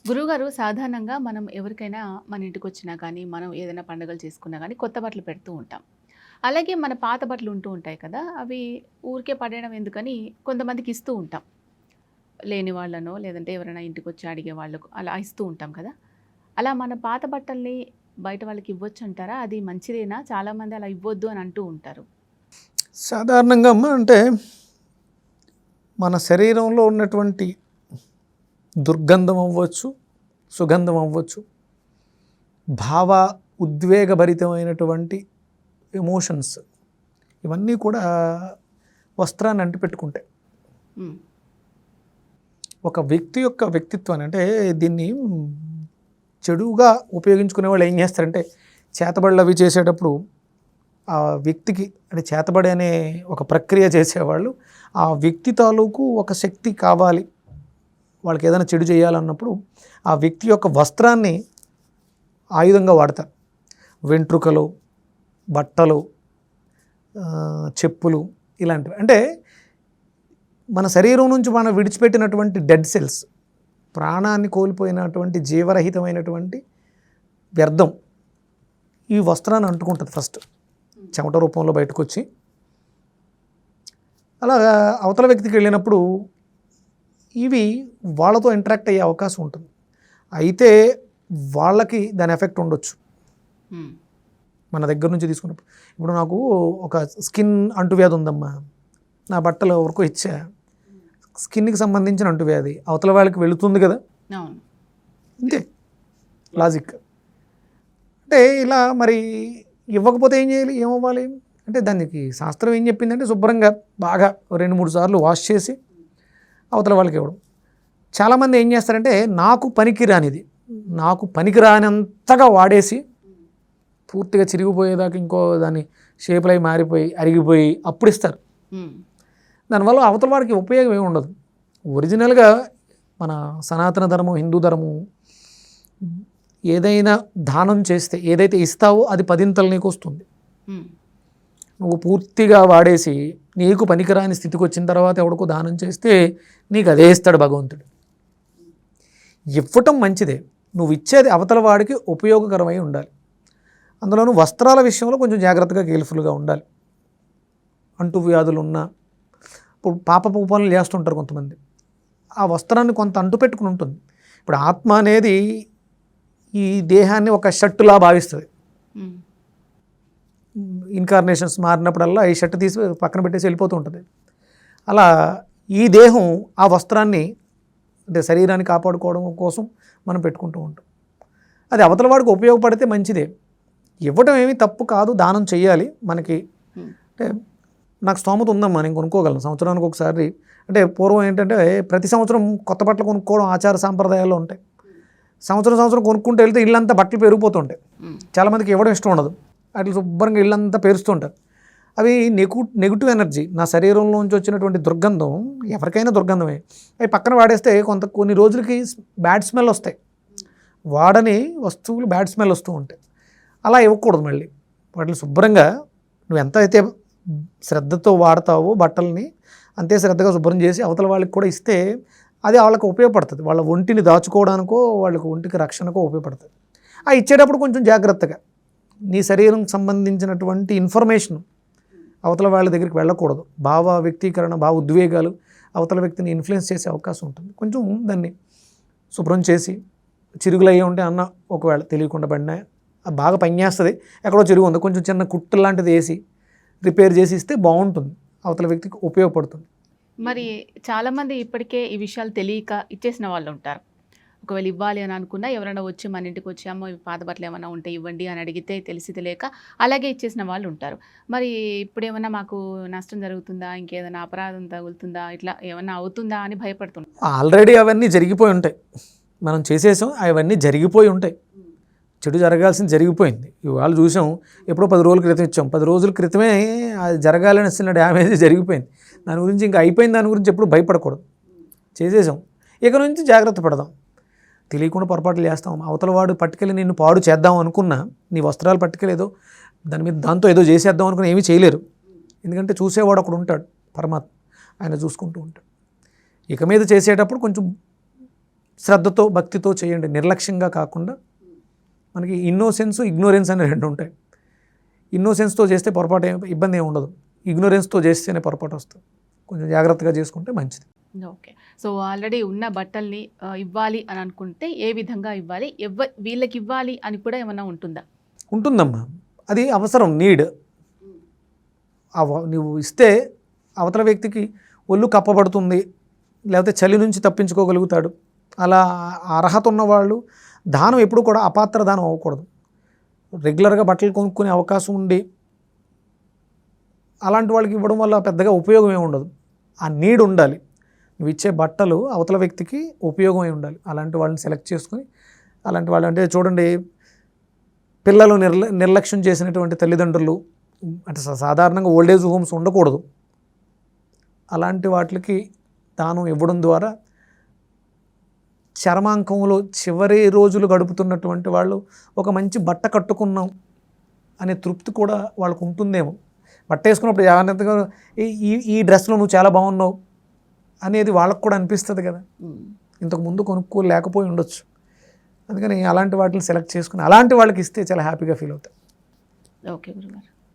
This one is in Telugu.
గురువుగారు సాధారణంగా మనం ఎవరికైనా మన ఇంటికొచ్చినా కానీ, మనం ఏదైనా పండుగలు చేసుకున్నా గానీ, కొత్త బట్టలు పెడుతూ ఉంటాం. అలాగే మన పాత బట్టలు ఉంటూ ఉంటాయి కదా! అవి ఊరికే పడేయడం ఎందుకని కొంతమందికి ఇస్తూ ఉంటాం. లేని వాళ్ళనో, లేదంటే ఎవరైనా ఇంటికొచ్చి అడిగే వాళ్ళకు అలా ఇస్తూ ఉంటాం కదా! అలా మన పాత బట్టల్ని బయట వాళ్ళకి ఇవ్వొచ్చంటారా? అది మంచిదేనా? చాలామంది అలా ఇవ్వొద్దు అని అంటూ ఉంటారు. సాధారణంగా అమ్మ అంటే మన శరీరంలో ఉన్నటువంటి దుర్గంధం అవ్వచ్చు, సుగంధం అవ్వచ్చు, భావ ఉద్వేగభరితమైనటువంటి ఎమోషన్స్ ఇవన్నీ కూడా వస్త్రాన్ని అంటిపెట్టుకుంటాయి. హ్మ్. ఒక వ్యక్తి యొక్క వ్యక్తిత్వాన్ని అంటే దీన్ని చెడుగా ఉపయోగించుకునే వాళ్ళు ఏం చేస్తారంటే చేతబడులు అవి చేసేటప్పుడు ఆ వ్యక్తికి అంటే చేతబడి అనే ఒక ప్రక్రియ చేసేవాళ్ళు ఆ వ్యక్తి తాలూకు ఒక శక్తి కావాలి, వాళ్ళకి ఏదైనా చెడు చేయాలన్నప్పుడు ఆ వ్యక్తి యొక్క వస్త్రాన్ని ఆయుధంగా వాడతారు. వెంట్రుకలు, బట్టలు, చెప్పులు ఇలాంటివి. అంటే మన శరీరం నుంచి మనం విడిచిపెట్టినటువంటి డెడ్ సెల్స్, ప్రాణాన్ని కోల్పోయినటువంటి జీవరహితమైనటువంటి వ్యర్థం ఈ వస్త్రాన్ని అంటుకుంటుంది. ఫస్ట్ చెమట రూపంలో బయటకు వచ్చి అలాగా అవతల వ్యక్తికి వెళ్ళినప్పుడు ఇవి వాళ్ళతో ఇంటరాక్ట్ అయ్యే అవకాశం ఉంటుంది. అయితే వాళ్ళకి దాని ఎఫెక్ట్ ఉండొచ్చు హ్మ్. మన దగ్గర నుంచి తీసుకున్నప్పుడు. ఇప్పుడు నాకు ఒక స్కిన్ అంటువ్యాధి ఉందమ్మా, నా బట్టలు ఎవరికో ఇచ్చా, స్కిన్కి సంబంధించిన అంటువ్యాధి అవతల వాళ్ళకి వెళుతుంది కదా, అవును. అంతే లాజిక్. అంటే ఇలా మరి ఇవ్వకపోతే ఏం చేయాలి, ఏమవ్వాలి అంటే దానికి శాస్త్రం ఏం చెప్పిందంటే శుభ్రంగా బాగా 2-3 సార్లు వాష్ చేసి అవతల వాళ్ళకి ఇవ్వడం. చాలామంది ఏం చేస్తారంటే నాకు పనికిరానంతగా వాడేసి పూర్తిగా చిరిగిపోయేదాకా ఇంకో దాని షేపులు అవి మారిపోయి అరిగిపోయి అప్పుడు ఇస్తారు. హ్మ్. దానివల్ల అవతల వాడికి ఉపయోగం ఏమి ఉండదు. ఒరిజినల్గా మన సనాతన ధర్మం, హిందూ ధర్మం ఏదైనా దానం చేస్తే ఏదైతే ఇస్తావో అది 10 నీకు వస్తుంది. హ్మ్. నువ్వు పూర్తిగా వాడేసి నీకు పనికిరాని స్థితికి వచ్చిన తర్వాత ఎవడికో దానం చేస్తే నీకు అదే ఇస్తాడు భగవంతుడు. ఇవ్వటం మంచిదే, నువ్వు ఇచ్చేది అవతల వాడికి ఉపయోగకరమై ఉండాలి. అందులోనూ వస్త్రాల విషయంలో కొంచెం జాగ్రత్తగా కేర్ఫుల్గా ఉండాలి. అంటువ్యాధులు ఉన్నా ఇప్పుడు పాపపు పనులు చేస్తుంటారు కొంతమంది, ఆ వస్త్రాన్ని కొంత అంటు పెట్టుకుని ఉంటుంది. ఇప్పుడు ఆత్మ అనేది ఈ దేహాన్ని ఒక షర్టులా భావిస్తుంది. హ్మ్. ఇన్కార్నేషన్స్ మారినప్పుడల్లా ఈ షర్ట్ తీసి పక్కన పెట్టేసి వెళ్ళిపోతూ ఉంటుంది. అలా ఈ దేహం ఆ వస్త్రాన్ని అంటే శరీరాన్ని కాపాడుకోవడం కోసం మనం పెట్టుకుంటూ ఉంటాం. అది అవతల వాడికి ఉపయోగపడితే మంచిదే, ఇవ్వడం ఏమీ తప్పు కాదు, దానం చేయాలి. మనకి అంటే నాకు స్తోమత ఉందమ్మా, నేను కొనుక్కోగలను సంవత్సరానికి ఒకసారి. అంటే పూర్వం ఏంటంటే ప్రతి సంవత్సరం కొత్త బట్టలు కొనుక్కోవడం ఆచార సాంప్రదాయాలు ఉంటాయి. సంవత్సరం కొనుక్కుంటూ వెళ్తే ఇల్లంతా బట్టలు పెరిగిపోతుంటాయి. చాలామందికి ఇవ్వడం ఇష్టం ఉండదు, అట్లా శుభ్రంగా ఇల్లంతా పేరుస్తుంటారు. అవి నెగిటివ్ ఎనర్జీ, నా శరీరంలోంచి వచ్చినటువంటి దుర్గంధం, ఎవరికైనా దుర్గంధమే. అవి పక్కన వాడేస్తే కొన్ని రోజులకి బ్యాడ్ స్మెల్ వస్తాయి. వాడని వస్తువులు బ్యాడ్ స్మెల్ వస్తూ ఉంటాయి. అలా ఇవ్వకూడదు. మళ్ళీ వాటిని శుభ్రంగా నువ్వు ఎంత అయితే శ్రద్ధతో వాడతావో బట్టల్ని అంతే శ్రద్ధగా శుభ్రం చేసి అవతల వాళ్ళకి కూడా ఇస్తే అది వాళ్ళకి ఉపయోగపడుతుంది. వాళ్ళ ఒంటిని దాచుకోవడానికో వాళ్ళకి ఒంటికి రక్షణకో ఉపయోగపడుతుంది. ఆ ఇచ్చేటప్పుడు కొంచెం జాగ్రత్తగా నీ శరీరం సంబంధించినటువంటి ఇన్ఫర్మేషన్ అవతల వాళ్ళ దగ్గరికి వెళ్ళకూడదు. భావ వ్యక్తీకరణ, భావ ఉద్వేగాలు అవతల వ్యక్తిని ఇన్ఫ్లుయెన్స్ చేసే అవకాశం ఉంటుంది. కొంచెం దాన్ని శుభ్రం చేసి చిరుగులు అయ్యి ఉంటే అన్న ఒకవేళ తెలియకుండా పడినా బాగా పనిచేస్తుంది. ఎక్కడో చిరుగు ఉంది, కొంచెం చిన్న కుట్టు లాంటిది వేసి రిపేర్ చేసి ఇస్తే బాగుంటుంది, అవతల వ్యక్తికి ఉపయోగపడుతుంది. మరి చాలామంది ఇప్పటికే ఈ విషయాలు తెలియక ఇచ్చేసిన వాళ్ళు ఉంటారు. ఒకవేళ ఇవ్వాలి అని అనుకున్నా ఎవరైనా వచ్చి మన ఇంటికి వచ్చి అమ్మో ఇవి పాత బట్టలు ఏమైనా ఉంటే ఇవ్వండి అని అడిగితే తెలిసి తెలియక అలాగే ఇచ్చేసిన వాళ్ళు ఉంటారు. మరి ఇప్పుడు ఏమన్నా మాకు నష్టం జరుగుతుందా, ఇంకేదైనా అపరాధం తగులుతుందా, ఇట్లా ఏమన్నా అవుతుందా అని భయపడుతున్నారు. ఆల్రెడీ అవన్నీ జరిగిపోయి ఉంటాయి, మనం చేసేసాం, అవన్నీ జరిగిపోయి ఉంటాయి. చెడు జరగాల్సింది జరిగిపోయింది. ఇవాళ చూసాం, ఎప్పుడో 10 రోజుల క్రితం ఇచ్చాం, 10 రోజుల క్రితమే అది జరగాలని వచ్చిన డ్యామేజ్ జరిగిపోయింది. దాని గురించి ఇంకా అయిపోయింది, దాని గురించి ఎప్పుడు భయపడకూడదు. చేసేసాం, ఇక నుంచి జాగ్రత్త పడదాం. తెలియకుండా పొరపాట్లు చేస్తాం. అవతల వాడు పట్టుకెళ్ళి నిన్ను పాడు చేద్దాం అనుకున్నా, నీ వస్త్రాలు పట్టుకెళ్ళేదో దాని మీద దాంతో ఏదో చేసేద్దాం అనుకుని ఏమీ చేయలేరు. ఎందుకంటే చూసేవాడు ఒకడు ఉంటాడు, పరమాత్మ, ఆయన చూసుకుంటూ ఉంటాడు. ఇక మీద చేసేటప్పుడు కొంచెం శ్రద్ధతో భక్తితో చేయండి, నిర్లక్ష్యంగా కాకుండా. మనకి ఇన్నోసెన్స్ ఇగ్నోరెన్స్ అనే రెండు ఉంటాయి. ఇన్నోసెన్స్తో చేస్తే పొరపాటు ఇబ్బంది ఏమి ఉండదు, ఇగ్నోరెన్స్తో చేస్తేనే పొరపాటు వస్తుంది. కొంచెం జాగ్రత్తగా చేసుకుంటే మంచిది. ఓకే. సో ఆల్రెడీ ఉన్న బట్టల్ని ఇవ్వాలి అని అనుకుంటే ఏ విధంగా ఇవ్వాలి, వీళ్ళకి ఇవ్వాలి అని కూడా ఏమైనా ఉంటుందా? ఉంటుందమ్మా, అది అవసరం, నీడ్. నువ్వు ఇస్తే అవతల వ్యక్తికి ఒళ్ళు కప్పబడుతుంది, లేకపోతే చలి నుంచి తప్పించుకోగలుగుతాడు. అలా అర్హత ఉన్నవాళ్ళు దానం ఎప్పుడు కూడా అపాత్ర దానం అవ్వకూడదు. రెగ్యులర్గా బట్టలు కొనుక్కునే అవకాశం ఉండి అలాంటి వాళ్ళకి ఇవ్వడం వల్ల పెద్దగా ఉపయోగం ఏమి ఉండదు. ఆ నీడ్ ఉండాలి, నువ్వు ఇచ్చే బట్టలు అవతల వ్యక్తికి ఉపయోగమై ఉండాలి. అలాంటి వాళ్ళని సెలెక్ట్ చేసుకుని, అలాంటి వాళ్ళు అంటే చూడండి, పిల్లలు నిర్లక్ష్యం చేసినటువంటి తల్లిదండ్రులు అంటే సాధారణంగా ఓల్డేజ్ హోమ్స్ ఉండకూడదు. అలాంటి వాటికి దానం ఇవ్వడం ద్వారా చరమాంకంలో చివరి రోజులు గడుపుతున్నటువంటి వాళ్ళు ఒక మంచి బట్ట కట్టుకున్నాం అనే తృప్తి కూడా వాళ్ళకు ఉంటుందేమో. బట్ట వేసుకున్నప్పుడు జాగ్రత్తగా ఈ డ్రెస్లో నువ్వు చాలా బాగున్నావు అనేది వాళ్ళకు కూడా అనిపిస్తుంది కదా. ఇంతకుముందు కొనుక్కోలేకపోయి ఉండొచ్చు. అందుకని అలాంటి వాటిని సెలెక్ట్ చేసుకుని అలాంటి వాళ్ళకి ఇస్తే చాలా హ్యాపీగా ఫీల్ అవుతాయి. ఓకే గురుగారు.